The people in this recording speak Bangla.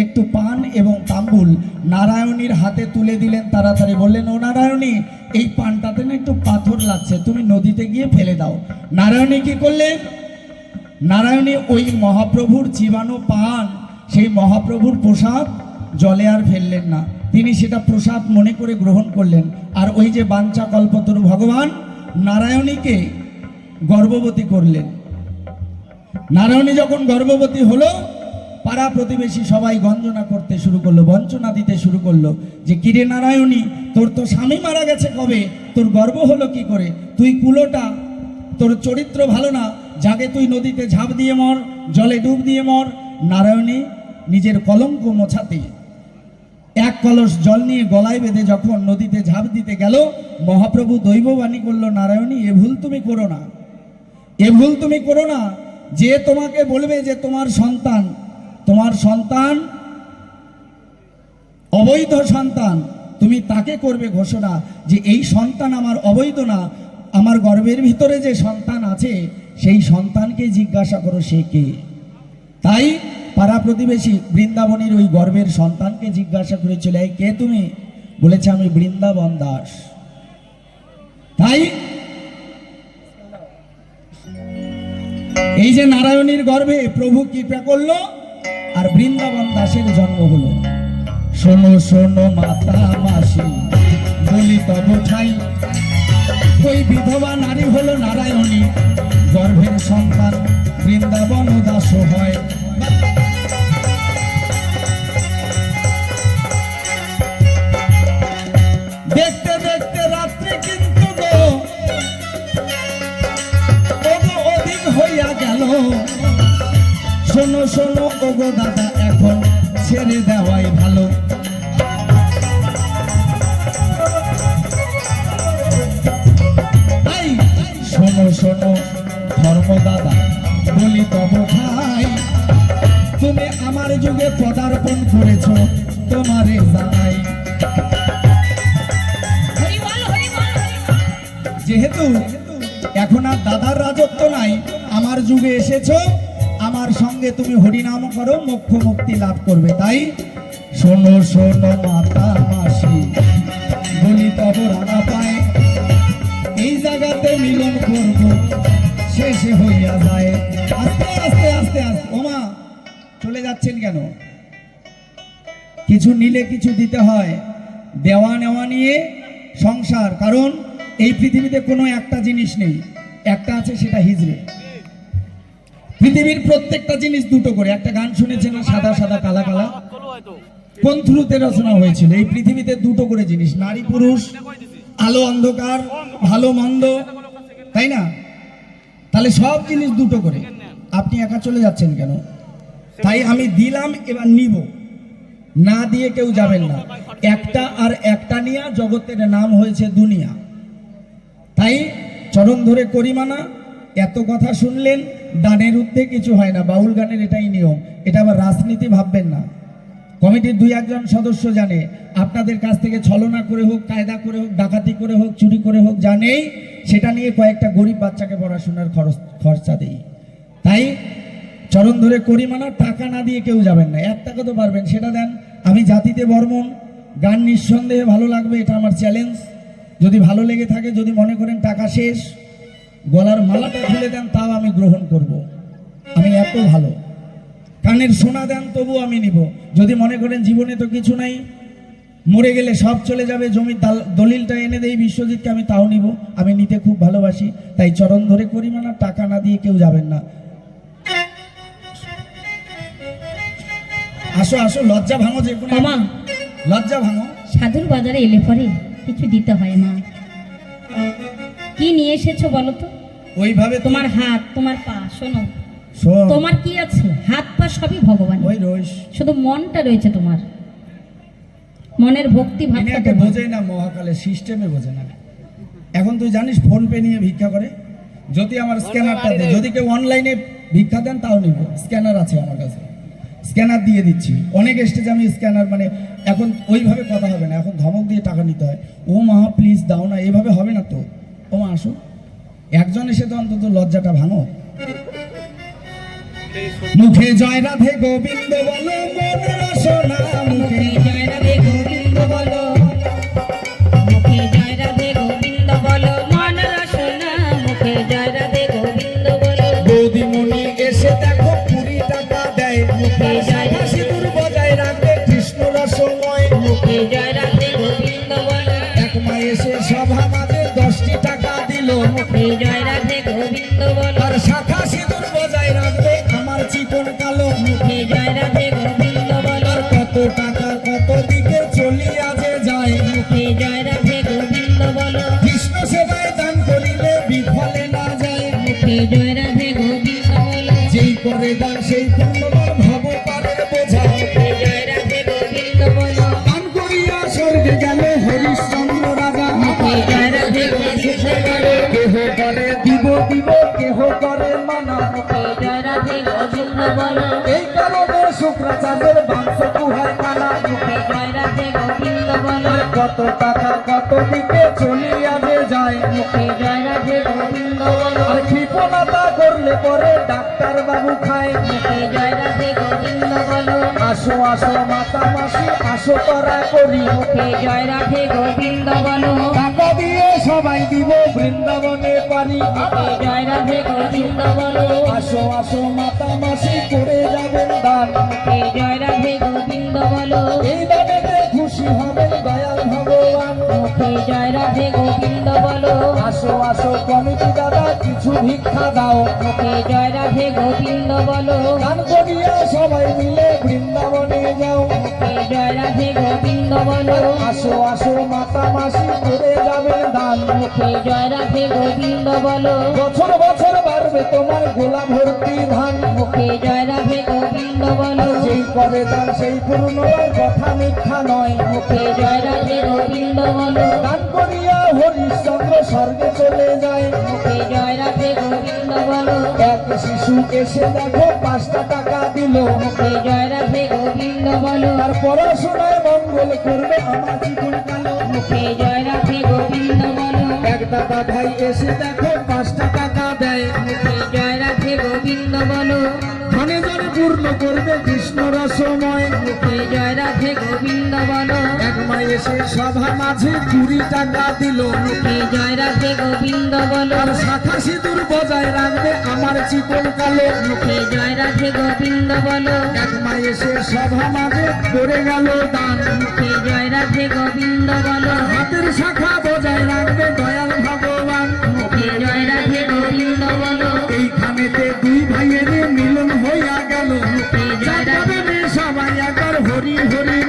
একটু পান এবং তাম্বুল নারায়ণীর হাতে তুলে দিলেন। তাড়াতাড়ি বললেন, ও নারায়ণী, এই পানটাতে না একটু পাথর লাগছে, তুমি নদীতে গিয়ে ফেলে দাও। নারায়ণী কি করলেন? নারায়ণী ওই মহাপ্রভুর চিবানো পান, সেই মহাপ্রভুর প্রসাদ জলে আর ফেললেন না, তিনি সেটা প্রসাদ মনে করে গ্রহণ করলেন। আর ওই যে বাঞ্ছা কল্পতরু ভগবান নারায়ণীকে গর্ভবতী করলেন। নারায়ণী যখন গর্ভবতী হলো, পাড়া প্রতিবেশী সবাই গঞ্জনা করতে শুরু করলো, বঞ্চনা দিতে শুরু করলো যে কিরে নারায়ণী, তোর তো স্বামী মারা গেছে কবে, তোর গর্ভ হলো কি করে, তুই কুলোটা, তোর চরিত্র ভালো না, যাকে তুই নদীতে ঝাঁপ দিয়ে মর, জলে ডুব দিয়ে মর। নারায়ণী নিজের কলঙ্ক মোছাতে এক কলস জল নিয়ে গলায় বেঁধে যখন নদীতে ঝাঁপ দিতে গেল, মহাপ্রভু দৈববাণী করলো, নারায়ণী, এ ভুল তুমি করো না, এ ভুল তুমি করো না। যে তোমাকে বলবে যে তোমার সন্তান অবৈধ সন্তান, তুমি তাকে করবে ঘোষণা যে এই সন্তান আমার অবৈধ না, আমার গর্ভের ভিতরে যে সন্তান আছে সেই সন্তানকে জিজ্ঞাসা করো সে কে। তাই পাড়া প্রতিবেশী বৃন্দাবনের ওই গর্ভের সন্তানকে জিজ্ঞাসা করেছিল, এই কে তুমি? বলেছে, আমি বৃন্দাবন দাস। তাই এই যে নারায়ণীর গর্ভে প্রভু কৃপা করলো আর বৃন্দাবন দাসের জন্ম হলো। শোনো শোনো মাতা মাসি বলি তব ঠাই, ওই বিধবা নারী হলো নারায়ণী, গর্ভের সন্তান বৃন্দাবন দাস হয়। দেখতে দেখতে রাত্রি কিন্তু গো অধিক হইয়া গেল। শোনো শোনো ওগো দাদা, এখন ছেড়ে দেওয়াই ভালো। শোনো শোনো ধর্ম দাদা বলি তব ভাই, তুমি আমার যুগে পদার্পণ করেছ, তোমারে জানাই। যেহেতু এখন আর দাদার রাজত্ব নাই, আমার যুগে এসেছো, আমার সঙ্গে তুমি হরিনাম করো, মোক্ষ মুক্তি লাভ করবে। তাই শোনো শোনো মাতা মাসি বলি তব রানা পায়, এই জায়গাতে মিলন করব শেষে হইয়া যায়। আস্তে আস্তে আস্তে আস্তে। ওমা চলে যাচ্ছেন কেন? কিছু নিলে কিছু দিতে হয়, দেওয়া নেওয়া নিয়ে সংসার। কারণ এই পৃথিবীতে কোনো একটা জিনিস নেই, একটা আছে সেটা হিজড়ে। পৃথিবীর প্রত্যেকটা জিনিস দুটো করে। একটা গান শুনেছেন না, সাদা সাদা কালা কালা? কোন থ্রুতে রচনা হয়েছিল? এই পৃথিবীতে দুটো করে জিনিস, নারী পুরুষ, আলো অন্ধকার, ভালো মন্দ, তাই না? তাহলে সব জিনিস দুটো করে। আপনি একা চলে যাচ্ছেন কেন? তাই আমি দিলাম, এবার নিব, না দিয়ে কেউ যাবেন না। একটা আর একটা নিয়ে জগতের নাম হয়েছে দুনিয়া। তাই চরণ ধরে করি মানা। এত কথা শুনলেন, দানের ঊর্ধ্বে কিছু হয় না, বাউল গানের এটাই নিয়ম। এটা আবার রাজনীতি ভাববেন না। কমিটির 2-1 সদস্য জানে, আপনাদের কাছ থেকে ছলনা করে হোক, কায়দা করে হোক, ডাকাতি করে হোক, চুরি করে হোক, জানেই সেটা নিয়ে কয়েকটা গরিব বাচ্চাকে পড়াশোনার খরচা দেই। তাই চরণ ধরে করি মানা, টাকা না দিয়ে কেউ যাবেন না। 1 টাকা তো পারবেন, সেটা দেন। আমি জাতিতে বর্মন গান নিঃসন্দেহে ভালো লাগবে, এটা আমার চ্যালেঞ্জ। যদি ভালো লেগে থাকে, যদি মনে করেন টাকা শেষ, গলার মালাটা খুলে দেন, তাও আমি গ্রহণ করব। আমি এত ভালো। কানের সোনা দেন, তবু আমি নিব। যদি মনে করেন জীবনে তো কিছু নাই, মরে গেলে সব চলে যাবে, জমির দলিলটা এনে দেই বিশ্বজিৎকে, আমি তাও নিব। আমি নিতে খুব ভালোবাসি। তাই চরণ ধরে করি মানা, টাকা না দিয়ে কেউ যাবেন না। আসো আসো, লজ্জা ভাঙো, যে কোনো লজ্জা ভাঙো। সাধুর বাজারে এলে পরে কিছু দিতে হয় মা। কি নিয়ে এসেছো বলো তো? ওইভাবে তোমার হাত, তোমার পা। শোনো, তোমার কি আছে? হাত পা সবই ভগবান, শুধু মনটা রয়েছে তোমার। মনের ভক্তি ভাবটা বোঝে না, মহাকালের সিস্টেমে বোঝে না। এখন তুই জানিস ফোন পে নিয়ে ভিক্ষা করে। যদি আমার স্ক্যানারটা দে, যদি কেউ অনলাইনে ভিক্ষা দেন তাও নিব। স্ক্যানার আছে আমার কাছে, স্ক্যানার দিয়ে দিচ্ছি। অনেক স্টেজে আমি স্ক্যানার, মানে এখন ওইভাবে কথা হবে না, এখন ধমক দিয়ে টাকা নিতে হয়। ও মা প্লিজ দাও না, এইভাবে হবে না তো। ও মা আসো, একজন এসে তো অন্তত লজ্জাটা ভাঙো। মুখে জয় রাধে গোবিন্দ বলো, মন রসনা মুখে জয় রাধে গোবিন্দ বলো, আর শাখা সিঁদুর বজায় রাখবে আমার চিকন কালো, মুখে জয় রাধে গোবিন্দ বলো, আর কত টাকা কত দিকে চলিয়া যে যায়, মুখে জয় রাধে গোবিন্দ বলো, কৃষ্ণ সেবায় দান করিলে বিফলে না যায়, মুখে জয় রাধে গোবিন্দ বলো, যেই করে দান সেই পুণ্যবান ভব পারের বোঝা, মুখে জয় রাধে গোবিন্দ বলো, দান করিয়া স্বর্গে গেল হরিশ্চন্দ্র রাজা, মুখে জয় রাধে গোবিন্দ বলো, কেহ করে দিব দিব কেহ করে মানা, মুখে জয় রাধে গোবিন্দ বলো, এই কারণে শুক্রাচার্যের বাংশ গুহায় কানা, মুখে জয় রাধে গোবিন্দ বলো, কত টাকা কত দিকে চলিয়া যে যায়, মুখে জয় রাধে গোবিন্দ বলো, আর কৃপণতা করলে পরে ডাক্তার বাবু খায়, মুখে জয় রাধে গোবিন্দ বলো, আসো আসো মাতা মাসি আসো তোরা করি, মুখে জয় রাধে গোবিন্দ বলো, টাকা দিয়ে সবাই দিব বৃন্দাবনে পারি, মুখে জয় রাধে গোবিন্দ বলো, আসো আসো মাতা মাসি করে যাবেন দান, মুখে জয় রাধে গোবিন্দ বলো, এই দানেতে খুশি হবেন দয়াল ভগবান, মুখে জয় রাধে গোবিন্দ বলো, আসো আসো কমিটি দাদা কিছু ভিক্ষা দাও, মুখে জয় রাধে গোবিন্দ বলো, দান করিয়া সবাই মিলে বৃন্দাবনে যাও, মুখে জয় রাধে গোবিন্দ বলো, আসো আসো মাতা মাসি করে যাবেন দান, মুখে জয় রাধে গোবিন্দ বলো, বছর বছর বাড়বে তোমার গোলা ভর্তি ধান, মুখে জয় রাধে গোবিন্দ বলো, যেই করে দান সেই পূর্ণ হয়, কথা মিথ্যা নয়, মুখে জয় রাধে গোবিন্দ বলো, দান করিয়া হরিশ্চন্দ্র স্বর্গে চলে যায়, মুখে জয় রাধে গোবিন্দ বলো, এক শিশু এসে দেখো 5টা টাকা দিল, মুখে জয় রাধে গোবিন্দ বলো, তার পড়াশোনায় মঙ্গল করবে আমার জীবন কালো, মুখে জয় রাধে গোবিন্দ বলো, এক দাদা ভাই এসে দেখো 5টা টাকা দেয়, মুখে জয় রাধে গোবিন্দ বলো, ধনে ধনে পূর্ণ করবে কৃষ্ণ রসময়, মুখে জয় রাধে গোবিন্দ বলো, এক মাই এসে সভা মাঝে 20 টাকা দিল, মুখে জয় রাধে গোবিন্দ বলো, আর শাখা সিঁদুর বজায় রাখবে আমার চিকন কালো, মুখে জয় রাধে গোবিন্দ বলো, এক মাই এসে সভা মাঝে করে গেল দান, মুখে জয় রাধে গোবিন্দ বলো, হাতের শাখা বজায় রাখবে দয়াল ভগবান, মুখে জয় রাধে গোবিন্দ বলো, এইখানেতে 2 ভাইয়ের মিলন হইয়া গেল, মুখে জয় রাধে যাবে সবাই একবার হরি হরি